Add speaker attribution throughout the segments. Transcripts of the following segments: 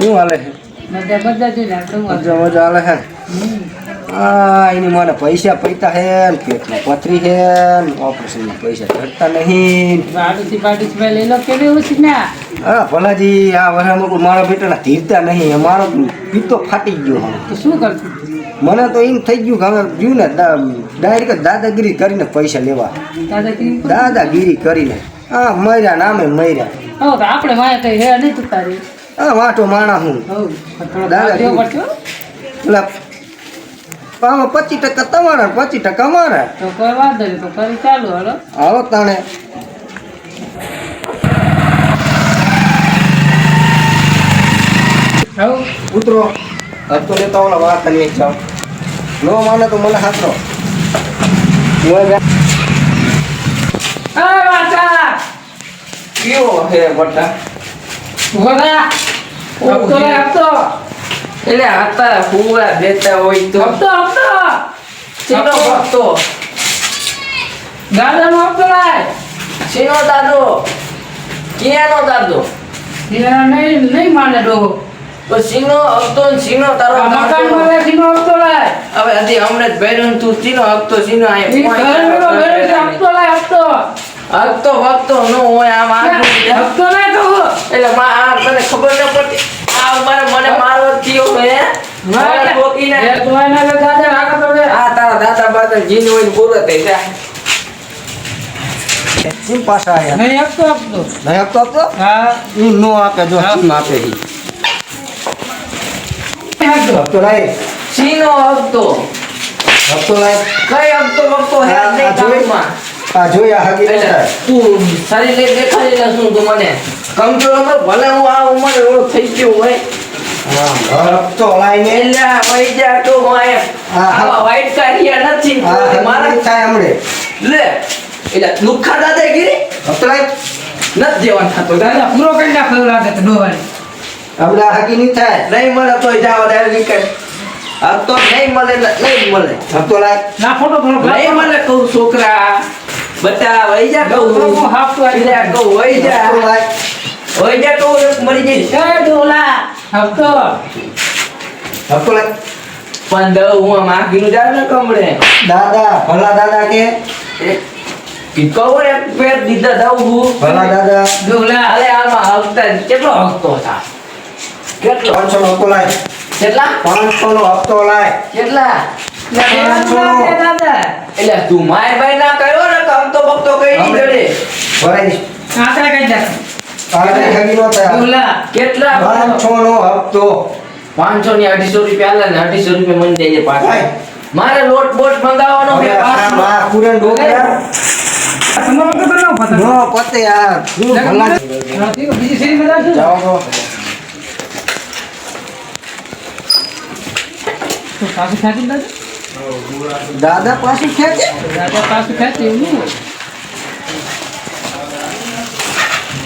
Speaker 1: શું હાલે છે? મજા હાલે છે. એની મને પૈસા પૈતા હે ને પેટમાં પથરી હે ને ઓપરેશનના પૈસા ચડતા નહીં. હા ભલાજી આ વરામાં મારા બેટાના ધીરતા નહીં. મારો પીતો ફાટી ગયો.
Speaker 2: શું કરતું?
Speaker 1: મને તો એમ થઈ ગયું કે હવે ગયું ને ડાયરેક્ટ દાદાગીરી કરીને પૈસા લેવા. દાદાગીરી કરીને હા મર્યા નામે મર્યા.
Speaker 2: આપણે વાય કઈ હે નહીં તું તારી.
Speaker 1: હા વાંટો માણા હું દાદાગીરી પેલા આમાં 25% તમારા 25% મારા.
Speaker 2: તો કોઈ વાંધો નહીં તો કરી ચાલુ હાલો.
Speaker 1: હાલો તાણે ઉતરો. હબ તો લેતા ઓલા વાત કરી જાઓ. નો માને તો મને હાથરો. કયો હે બટા?
Speaker 3: એટલે હતા ફૂવા દેતા હોય તો ચીનો ભક્તો
Speaker 2: દાદાનો હપ્તો લાય.
Speaker 3: ચીનો દાદો ક્યાંનો દાદો
Speaker 2: નહીં માને ડોહો.
Speaker 3: તો ચીનો હપ્તો ને ચીનો તારો
Speaker 2: મકાન વાળા સીનો હપ્તો લાય.
Speaker 3: હવે હજી હમણાં જ ભર્યું તું ચીનો હપ્તો ચીનો
Speaker 2: હપ્તો લાય હપ્તો.
Speaker 3: હપ્તો ભક્તો નો હોય આમ
Speaker 2: હપ્તો લાય તો
Speaker 3: એટલે આ તને ખબર ન પડતી આ મને મારવો થયો હે મારા ટોકીને આ તારા દાદા બાદા જીન હોય પૂરો થઈ જાય.
Speaker 1: કેમ પાછા આયા?
Speaker 2: નહીં હપ્તો
Speaker 1: નહીં આપતો
Speaker 2: હા
Speaker 1: ઈ નો આપે જો ચીમ આપે ઈ. હપ્તો લાય.
Speaker 3: ચીનો હપ્તો
Speaker 1: હપ્તો લાય.
Speaker 3: કઈ હપ્તો વખતો હે
Speaker 1: આ
Speaker 3: નહીં
Speaker 1: જોઈ.
Speaker 3: કામમાં
Speaker 1: આ જોયા હગી નતા.
Speaker 3: તું સારી લે દેખાડી લે શું તું મને કમજોર નંબર ભલે હું આ ઉંમરે ઓળો થઈ ગયો હોય
Speaker 1: હા હપ્તો લાઈને
Speaker 3: એટલે વઈ જા તો હોય આવા વાઈટ કાઢિયા નથી મારા
Speaker 1: થાય હમણે
Speaker 3: લે એટલે લુખા દાદાગીરી
Speaker 1: હપ્તો લાય.
Speaker 3: નથી દેવાનું થતો
Speaker 2: દાદા પૂરો કરી નાખો એવું લાગે તો ડોવાની.
Speaker 1: હમણાં હગી નહીં થાય.
Speaker 3: નહીં મળે તો જાવ ડાયરેક્ટ આ તો નહીં મળે એટલે નહીં મળે
Speaker 1: હપ્તો લાય.
Speaker 2: ના ફોટો થોડો
Speaker 3: નહીં મળે કહું છોકરા બટા વઈ જા કહું
Speaker 2: હાફ તો આવી
Speaker 3: એટલે કહું વઈ જા
Speaker 1: હપ્તો લાય.
Speaker 3: વઈ જા કહું મરી જઈશ
Speaker 2: એ ડોલા હપ્તો.
Speaker 1: હપ્તો લાય.
Speaker 3: પણ દઉં હું આમ આગીનું જાવ ને કમળે
Speaker 1: દાદા ભલા દાદા કે
Speaker 3: કહું એક પેટ દીધા દઉં હું
Speaker 1: ભલા દાદા
Speaker 2: ડોલા
Speaker 3: અરે આમાં હપ્તા કેટલો હપ્તો થા કેટલો
Speaker 1: 500 નો હપ્તો લાય.
Speaker 3: કેટલા
Speaker 1: 500 નો હપ્તો લાય.
Speaker 3: કેટલા
Speaker 2: દાદા
Speaker 3: એટલે તું માય ભાઈ ના કર્યો ને કામ તો બકતો કઈ નહીં જડે
Speaker 1: ભરાઈ
Speaker 2: આંકડા કઈ જા
Speaker 1: આને હગી નો થાય.
Speaker 2: ડોલા
Speaker 3: કેટલા
Speaker 1: 500 નો હપ્તો
Speaker 3: 500 ની 250 રૂપિયા આલે ને 250 રૂપિયા મને દેજે પાછા
Speaker 1: ભાઈ.
Speaker 3: મારે લોટ બોટ મંગાવવાનો
Speaker 1: હવે
Speaker 3: કે
Speaker 1: આ
Speaker 3: પાછો
Speaker 1: માં કુરન ડોકરા
Speaker 2: તમારો તો બનાવ પતા
Speaker 1: નો પતે આ શું ભલા
Speaker 2: બીજી શેરી માં જાશું
Speaker 1: જાઓ તો
Speaker 2: તો પાછું ખેંચી દાદા
Speaker 1: દાદા પાછું ખેંચે.
Speaker 2: દાદા પાછું ખેંચે એવું નહીં હોય.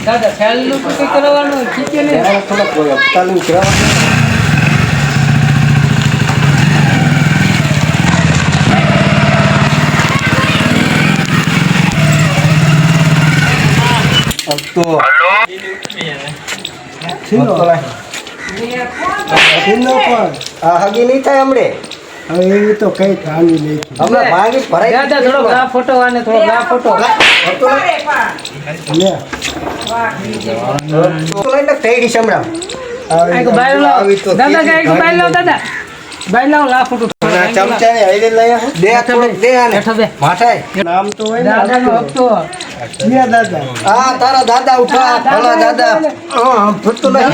Speaker 2: દાદા ફેલનું તો કંઈ કરવાનું ખીચે નહીં.
Speaker 1: ત્યારે થોડા કોઈ હપ્તાનું કરાવવાનું. હપ્તો હપ્તો લાય. આ હગી નહીં થાય હમણે.
Speaker 4: હવે એવી તો કઈ થામી નહીં.
Speaker 1: હમણાં ભાંગી ભરાઈ
Speaker 2: દાદા થોડો ગા ફોટો અને થોડો ગા ફોટો
Speaker 1: હપ્તો લાય.
Speaker 4: લે
Speaker 1: હપ્તો લઈને થઈ ગઈ હમણાં.
Speaker 2: આઈકો બાય લાવ
Speaker 1: આવી તો
Speaker 2: દાદા આઈકો બાય લાવ દાદા બાય લાવ લા ફોટો
Speaker 1: આ ચમચાને હળી લઈ આ. દે થોડુંક દે આને.
Speaker 2: હેઠો દે
Speaker 1: માથાય.
Speaker 4: નામ તો હોય ને
Speaker 2: દાદાનો હપ્તો
Speaker 4: ક્યાં દાદા?
Speaker 1: આ તારા દાદા ઉઠા ભલા દાદા હા ફૂટતો નહીં.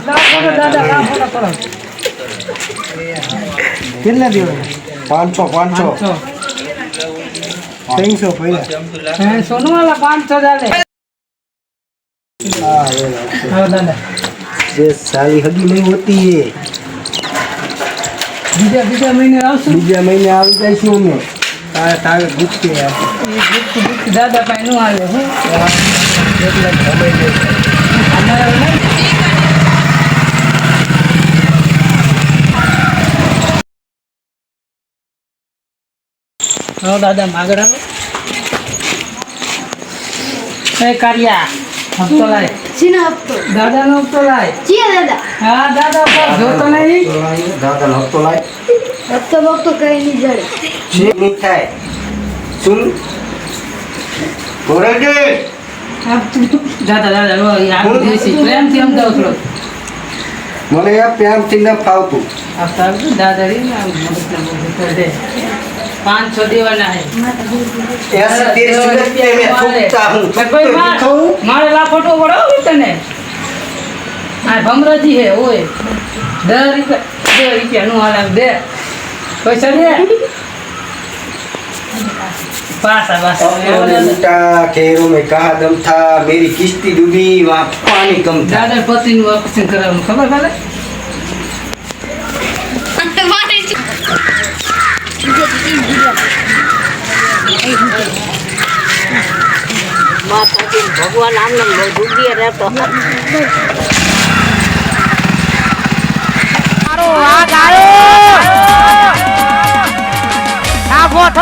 Speaker 2: લા ફોટો દાદા લા ફોટો કરો
Speaker 4: કેટલા દેવાના?
Speaker 1: 500
Speaker 4: 300 પહેલા.
Speaker 2: હે સોનુ વાલા 500 डाले
Speaker 1: हाँ
Speaker 2: हाँ दादा
Speaker 1: ये साली हगी नहीं होती है.
Speaker 2: बीजा महीने आवशु
Speaker 1: बीजा महीने આવી જઈશું અમે.
Speaker 4: તારે ગીત કે યાર.
Speaker 2: गिफ्ट दादा पाई नो आले हूं
Speaker 1: એટલે ગમે તે.
Speaker 2: हमारा नहीं हाँ दादा मागड़ा ए कारिया हम तो लाए
Speaker 5: સીનો હપ્તો
Speaker 2: દાદાનો હપ્તો લાય.
Speaker 5: જીએ દાદા
Speaker 2: હા દાદા પર જોતો નહીં.
Speaker 1: દાદાનો હપ્તો લાય.
Speaker 5: હપ્તો બપ્તો કઈ નહીં જડે
Speaker 1: છે નહીં થાય. શું? ઘોડે
Speaker 2: આ દાદા દાદા લો યાર દેશી પ્રેમથી સમજાવો થોડો.
Speaker 1: મને આ પ્રેમથી ન ફાવતું.
Speaker 2: આ સાહેબ દાદા રી ના મદદ દે 500 દેવાના હે.
Speaker 1: ऐसे तेरी सूरत पे मैं थूकता हूँ
Speaker 2: ભાઈ
Speaker 1: दिखाऊं?
Speaker 2: મારે લાફોટો પડાવો તને. આ ભમરાજી હે ઓય 10 રૂપિયા નું હાલ દે પૈસા દે પાસા
Speaker 1: अपने
Speaker 2: પાસા
Speaker 1: लूटा खेरों में कहा दम था मेरी किश्ती डूबी वहाँ पानी कम था
Speaker 2: દાદા પતિ નું ઓપરેશન કરાવવાનું ખબર પડે.
Speaker 6: ભગવાન આમને ડૂબી રહેતો મારો આ ગાયો આ ગોઠ